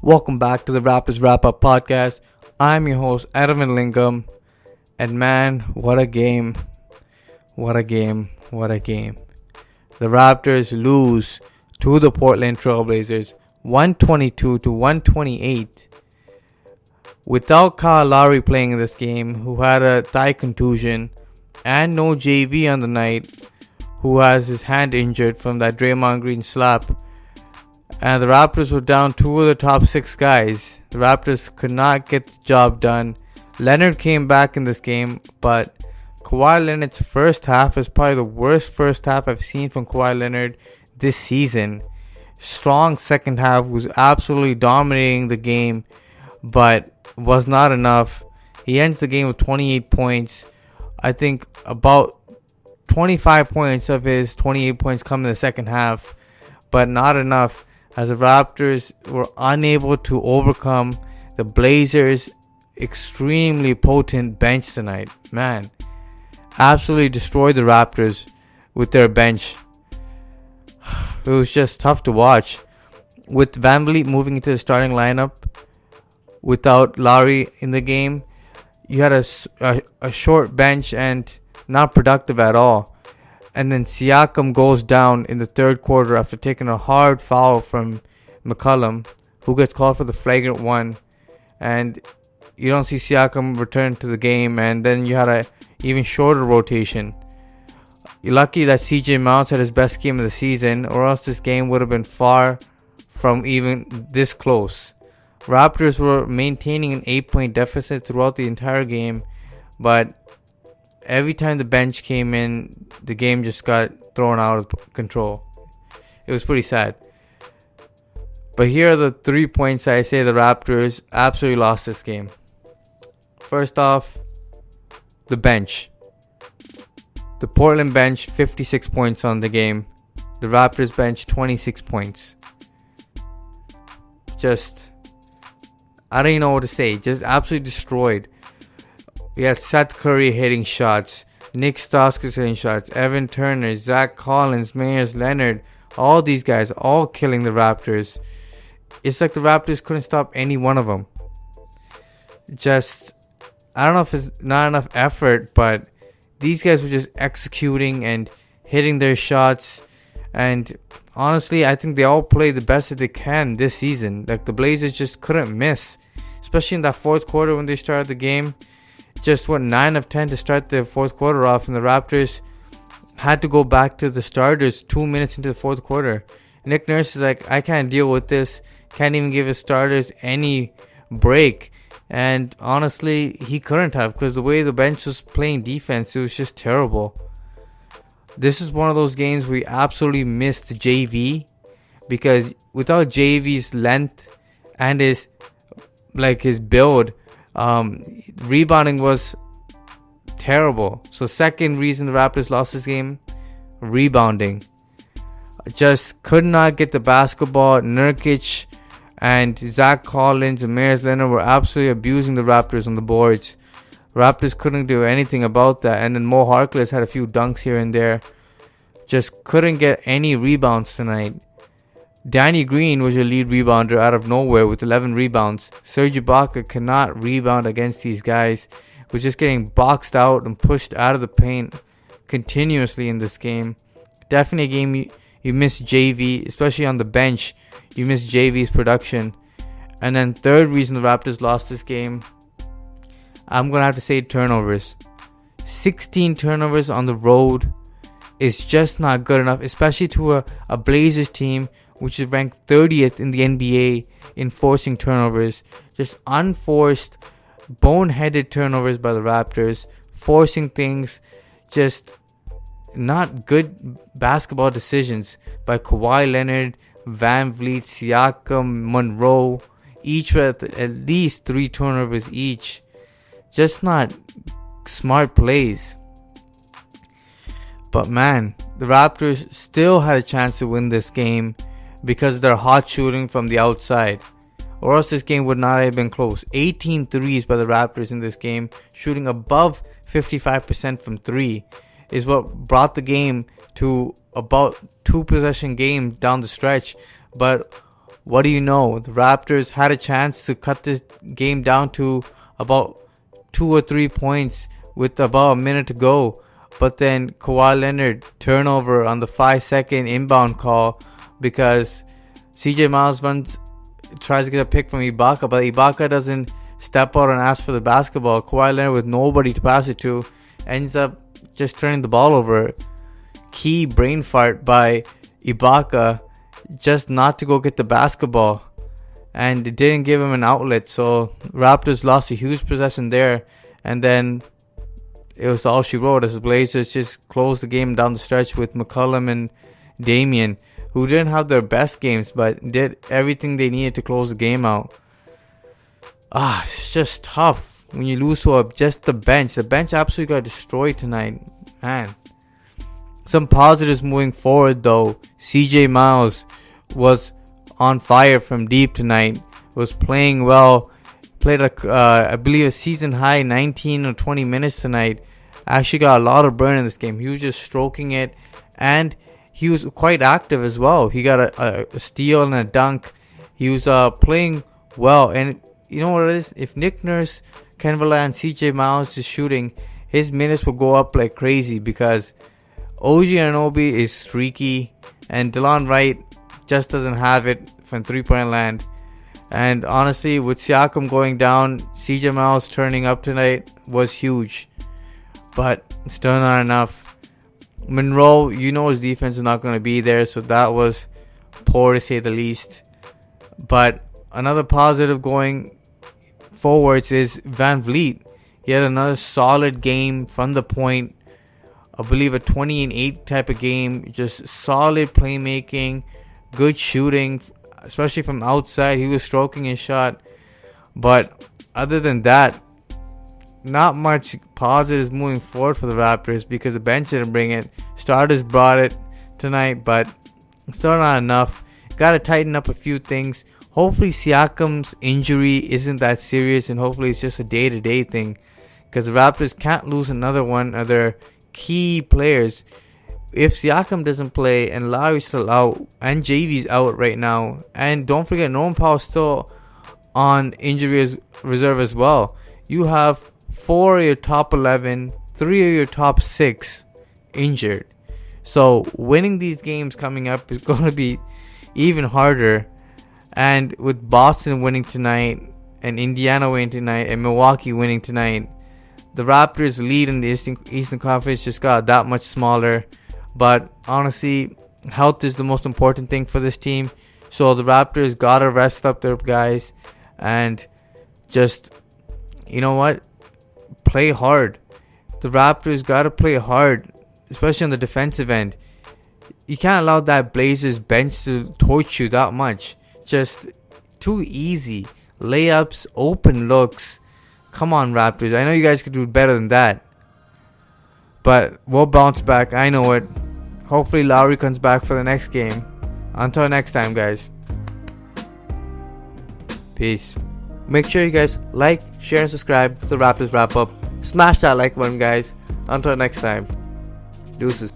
Welcome back to the Raptors Wrap-Up podcast. I'm your host, Edwin Lingam. And man, what a game. What a game. What a game. The Raptors lose to the Portland Trailblazers 122-128. Without Kyle Lowry playing in this game, who had a thigh contusion, and no JV on the night, who has his hand injured from that Draymond Green slap. And the Raptors were down two of the top six guys. The Raptors could not get the job done. Leonard came back in this game, but Kawhi Leonard's first half is probably the worst first half I've seen from Kawhi Leonard this season. Strong second half, was absolutely dominating the game, but was not enough. He ends the game with 28 points. I think about 25 points of his 28 points come in the second half, but not enough, as the Raptors were unable to overcome the Blazers' extremely potent bench tonight. Man, absolutely destroyed the Raptors with their bench. It was just tough to watch. With VanVleet moving into the starting lineup, without Lowry in the game, you had a short bench and not productive at all. And then Siakam goes down in the third quarter after taking a hard foul from McCollum, who gets called for the flagrant one. And you don't see Siakam return to the game, and then you had a even shorter rotation. You're lucky that CJ McCollum had his best game of the season, or else this game would have been far from even this close. Raptors were maintaining an 8-point deficit throughout the entire game, but every time the bench came in, the game just got thrown out of control. It was pretty sad. But here are the 3 points I say the Raptors absolutely lost this game. First off, the bench. The Portland bench, 56 points on the game. The Raptors bench, 26 points. I don't even know what to say. Just absolutely destroyed. We had Seth Curry hitting shots, Nick Stauskas hitting shots, Evan Turner, Zach Collins, Meyers Leonard, all these guys, all killing the Raptors. It's like the Raptors couldn't stop any one of them. I don't know if it's not enough effort, but these guys were just executing and hitting their shots. And honestly, I think they all played the best that they can this season. Like, the Blazers just couldn't miss, especially in that fourth quarter when they started the game. Just went 9 of 10 to start the fourth quarter off, and the Raptors had to go back to the starters 2 minutes into the fourth quarter. Nick Nurse is like, I can't deal with this. Can't even give his starters any break. And honestly, he couldn't have, because the way the bench was playing defense, it was just terrible. This is one of those games we absolutely missed JV, because without JV's length and his build, rebounding was terrible. So second reason the Raptors lost this game, rebounding. Just could not get the basketball. Nurkic and Zach Collins and Meyers Leonard were absolutely abusing the Raptors on the boards. Raptors couldn't do anything about that. And then Mo Harkless had a few dunks here and there. Just couldn't get any rebounds tonight. Danny Green was your lead rebounder out of nowhere with 11 rebounds. Serge Ibaka cannot rebound against these guys. Was just getting boxed out and pushed out of the paint continuously in this game. Definitely a game you miss JV, especially on the bench. You miss JV's production. And then third reason the Raptors lost this game, I'm going to have to say turnovers. 16 turnovers on the road is just not good enough, especially to a Blazers team which is ranked 30th in the NBA in forcing turnovers. Just unforced, boneheaded turnovers by the Raptors, forcing things, just not good basketball decisions by Kawhi Leonard, VanVleet, Siakam, Monroe, each with at least 3 turnovers each. Just not smart plays. But man, the Raptors still had a chance to win this game because of their hot shooting from the outside, or else this game would not have been close. 18 threes by the Raptors in this game, shooting above 55% from 3, is what brought the game to about 2 possession game down the stretch. But what do you know? The Raptors had a chance to cut this game down to about 2 or 3 points with about a minute to go. But then Kawhi Leonard turnover on the 5-second inbound call because CJ Miles tries to get a pick from Ibaka, but Ibaka doesn't step out and ask for the basketball. Kawhi Leonard with nobody to pass it to ends up just turning the ball over. Key brain fart by Ibaka just not to go get the basketball, and it didn't give him an outlet, so Raptors lost a huge possession there, and then it was all she wrote as the Blazers just closed the game down the stretch with McCollum and Damian, who didn't have their best games but did everything they needed to close the game out. It's just tough when you lose to just the bench. The bench absolutely got destroyed tonight, man. Some positives moving forward though. CJ Miles was on fire from deep tonight. Was playing well. Played I believe a season high 19 or 20 minutes tonight. Actually got a lot of burn in this game. He was just stroking it, and he was quite active as well. He got a steal and a dunk. He was playing well, and you know what it is? If Nick Nurse can rely on CJ Miles just shooting, his minutes will go up like crazy because OG Anunoby is streaky, and DeLon Wright just doesn't have it from three-point land. And honestly, with Siakam going down, CJ Miles turning up tonight was huge, but still not enough. Monroe, you know his defense is not going to be there, so that was poor to say the least. But another positive going forwards is Van Vliet. He had another solid game from the point. I believe a 20-8 type of game. Just solid playmaking, good shooting, especially from outside. He was stroking his shot. But other than that, not much positives moving forward for the Raptors because the bench didn't bring it. Starters brought it tonight, but still not enough. Got to tighten up a few things. Hopefully Siakam's injury isn't that serious, and hopefully it's just a day-to-day thing, because the Raptors can't lose another one of their key players. If Siakam doesn't play and Lowry's still out and JV's out right now, and don't forget Norman Powell's still on injury reserve as well, you have 4 of your top 11, 3 of your top 6 injured. So winning these games coming up is going to be even harder. And with Boston winning tonight, and Indiana winning tonight, and Milwaukee winning tonight, the Raptors' lead in the Eastern Conference just got that much smaller. But honestly, health is the most important thing for this team. So the Raptors got to rest up their guys and just, you know what, play hard. The Raptors got to play hard, especially on the defensive end. You can't allow that Blazers bench to torch you that much. Just too easy. Layups, open looks. Come on, Raptors. I know you guys could do better than that. But we'll bounce back. I know it. Hopefully Lowry comes back for the next game. Until next time, guys. Peace. Make sure you guys like, share, and subscribe to the Raptors Wrap Up. Smash that like button, guys. Until next time. Deuces.